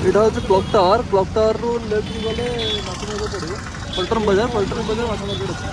यहाँ हूँ clock tower रू लेफ्ट गले माछ मार्केट पड़ो पल्टन बजार माछ मार्केट अच्छे।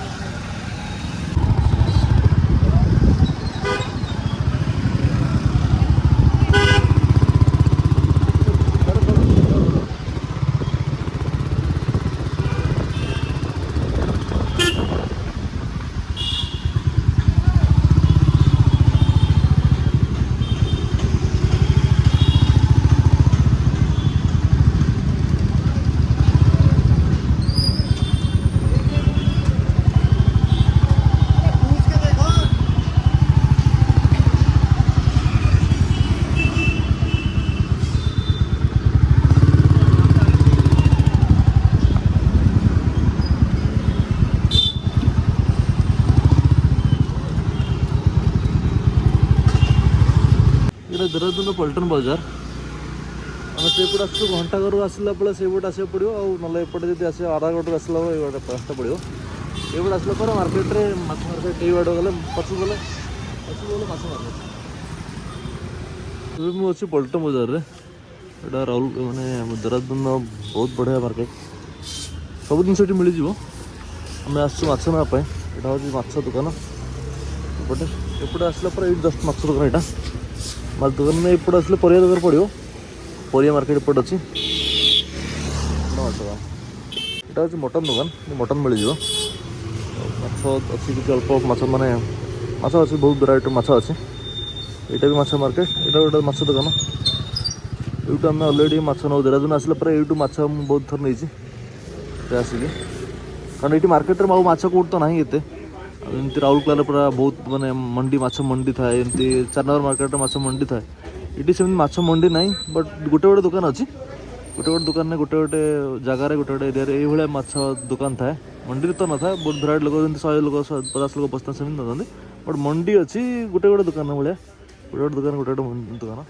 ये देहरादून पल्टन बजार आम से घंटा घर आसला बेले से आसक पड़ो ना एपटे जब आस आरागढ़ आसला ये रास्ता पड़ो ये आसला मार्केट रे माछ मार्केट ये बाड़ गले पछू गले माछ मार्केट। मुझे पल्टन बजार रे एटा राउल माने देहरादून बहुत बढ़िया मार्केट सब जिन मिल जाव आम आस नाप यहाँ हूँ माछ दुकान एपटे एपटे आसला जस्ट माछ दुकान यहाँ माछ दुकान में एपटे आसले परिया दुकान पड़ो परिया मार्केट एपटे अच्छी माछ दुकान यहाँ हूँ मटन दुकान मटन मिल जाव माछ अच्छी कि अल्प माछ माने माछ अच्छी बहुत वेराइटी माछ अच्छी यहाँ भी माछ मार्केट यहाँ गोटे माछ दुकान यूँ आम अलरेडी माछ नौ देहरादून आसला यूँ माछ बहुत थर नहीं आसिक कारण ये मार्केट में माछ कौट तो ना ये एमती राउरकेला पूरा बहुत माने मंडी माछ मंडी थाए एमती 4 नंबर मार्केट माछ मंडी थाए ये से माछ मंडी ना बट गोटे गोटे दुकान अच्छी गोटे गोटे दुकान में गोटे गोटे जगार गोटे गोटे एरिया ये माछ दुकान थाए मंडी तो न था बहुत भेराइट लोग 100 लोग 50 लोग बसता सेमती ना बट मंडी अच्छी गोटे गोटे दुकान भाया गोटे गोटे दुकान गोटे गोटे दुकान।